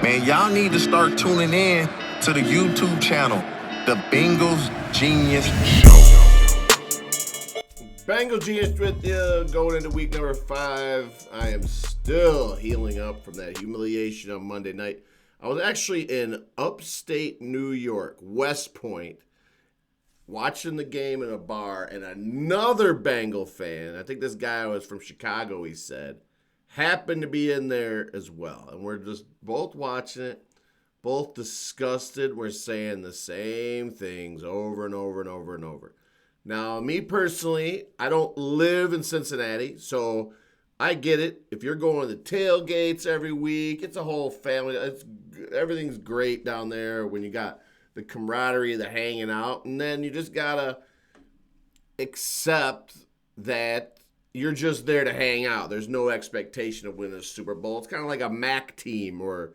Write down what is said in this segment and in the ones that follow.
Man, y'all need to start tuning in to the YouTube channel, The Bengals Genius Show. Bengal Genius with you, going into week number 5. I am still healing up from that humiliation on Monday night. I was actually in upstate New York, West Point, watching the game in a bar, and another Bengal fan, I think this guy was from Chicago, he said, happened to be in there as well. And we're just both watching it, both disgusted. We're saying the same things over and over and over and over. Now, me personally, I don't live in Cincinnati, so I get it. If you're going to the tailgates every week, it's a whole family. Everything's great down there when you got the camaraderie, the hanging out, and then you just got to accept that you're just there to hang out. There's no expectation of winning a Super Bowl. It's kind of like a MAC team, or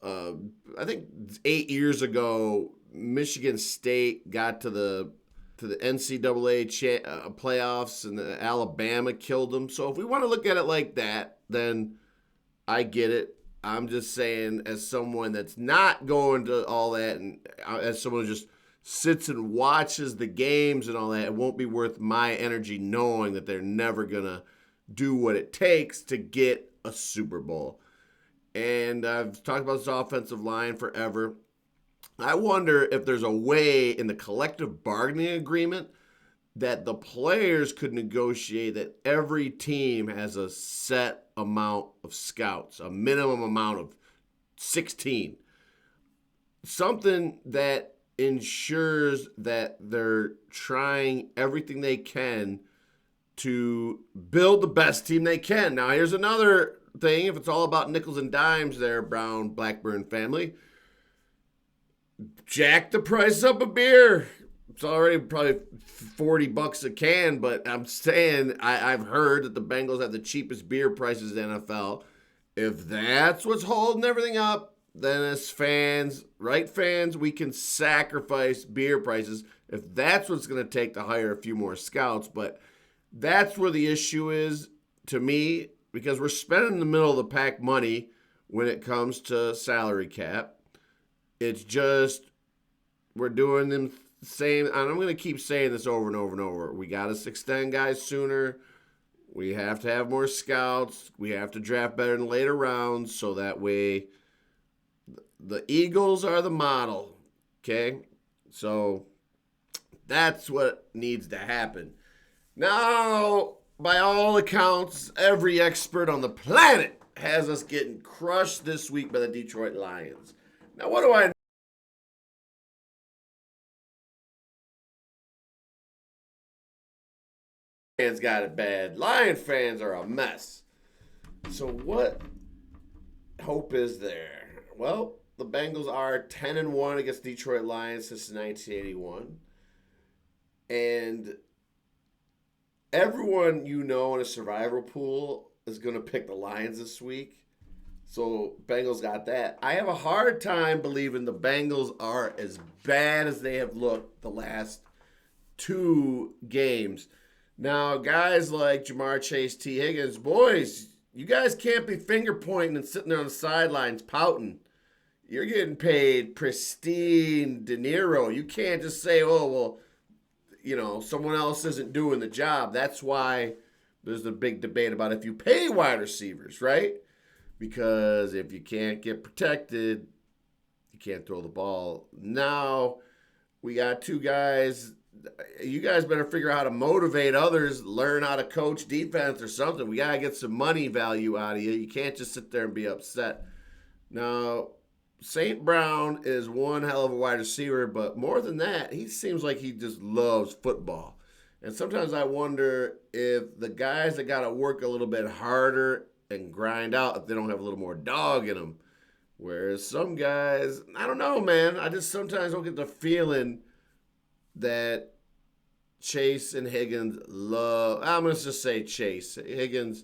I think 8 years ago, Michigan State got to the NCAA playoffs, and Alabama killed them. So if we want to look at it like that, then I get it. I'm just saying, as someone that's not going to all that, and as someone who just sits and watches the games and all that, it won't be worth my energy knowing that they're never going to do what it takes to get a Super Bowl. And I've talked about this offensive line forever. I wonder if there's a way in the collective bargaining agreement that the players could negotiate that every team has a set amount of scouts, a minimum amount of 16. Something that ensures that they're trying everything they can to build the best team they can. Now, here's another thing. If it's all about nickels and dimes there, Brown Blackburn family, jack the price up a beer. It's already probably $40 a can, but I'm saying I've heard that the Bengals have the cheapest beer prices in the NFL. If that's what's holding everything up, then as fans, right fans, we can sacrifice beer prices if that's what's going to take to hire a few more scouts. But that's where the issue is to me, because we're spending the middle of the pack money when it comes to salary cap. It's just we're doing them same, and I'm going to keep saying this over and over and over. We got to extend guys sooner. We have to have more scouts. We have to draft better in later rounds, so that way the Eagles are the model, okay? So that's what needs to happen. Now, by all accounts, every expert on the planet has us getting crushed this week by the Detroit Lions. Now, what do I know? Fans got it bad. Lion fans are a mess. So what hope is there? Well, the Bengals are 10-1 against Detroit Lions since 1981. And everyone you know in a survival pool is going to pick the Lions this week. So Bengals got that. I have a hard time believing the Bengals are as bad as they have looked the last 2 games. Now, guys like Jamar Chase, T. Higgins, boys, you guys can't be finger pointing and sitting there on the sidelines pouting. You're getting paid pristine De Niro. You can't just say, oh, well, you know, someone else isn't doing the job. That's why there's the big debate about if you pay wide receivers, right? Because if you can't get protected, you can't throw the ball. Now, we got 2 guys. You guys better figure out how to motivate others, learn how to coach defense or something. We got to get some money value out of you. You can't just sit there and be upset. Now, St. Brown is one hell of a wide receiver, but more than that, he seems like he just loves football. And sometimes I wonder if the guys that got to work a little bit harder and grind out, if they don't have a little more dog in them. Whereas some guys, I don't know, man. I just sometimes don't get the feeling that Chase and Higgins love. I'm going to just say Chase. Higgins,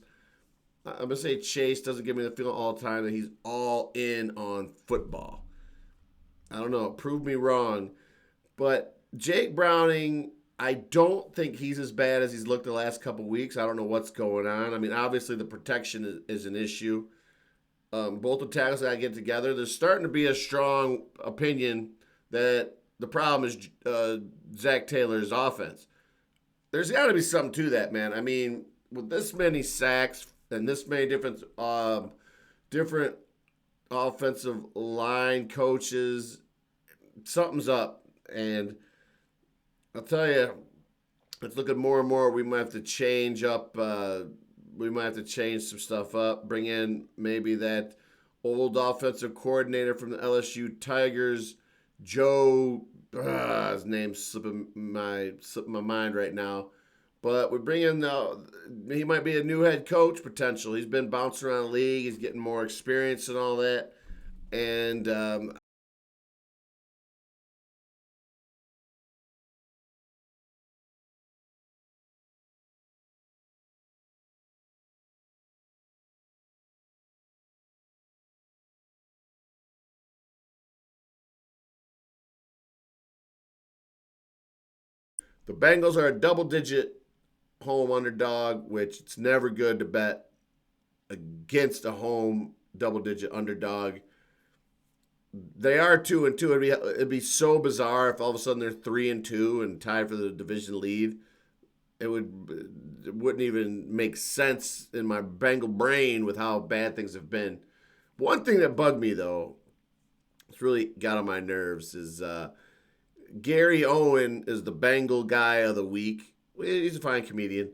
I'm going to say Chase doesn't give me the feeling all the time that he's all in on football. I don't know. Prove me wrong. But Jake Browning, I don't think he's as bad as he's looked the last couple weeks. I don't know what's going on. I mean, obviously the protection is an issue. Both the tackles got to get together. There's starting to be a strong opinion that the problem is Zac Taylor's offense. There's got to be something to that, man. I mean, with this many sacks and this many different offensive line coaches, something's up. And I'll tell you, it's looking more and more. We might have to change up. We might have to change some stuff up. Bring in maybe that old offensive coordinator from the LSU Tigers, Joe. His name's slipping my mind right now. But we bring in he might be a new head coach potential. He's been bouncing around the league. He's getting more experience and all that. And the Bengals are a double-digit home underdog, which it's never good to bet against a home double-digit underdog. They are 2-2. It'd be so bizarre if all of a sudden they're 3-2 and tied for the division lead. It wouldn't even make sense in my Bengal brain with how bad things have been. One thing that bugged me though, it's really got on my nerves, is Gary Owen is the Bengal guy of the week. He's a fine comedian.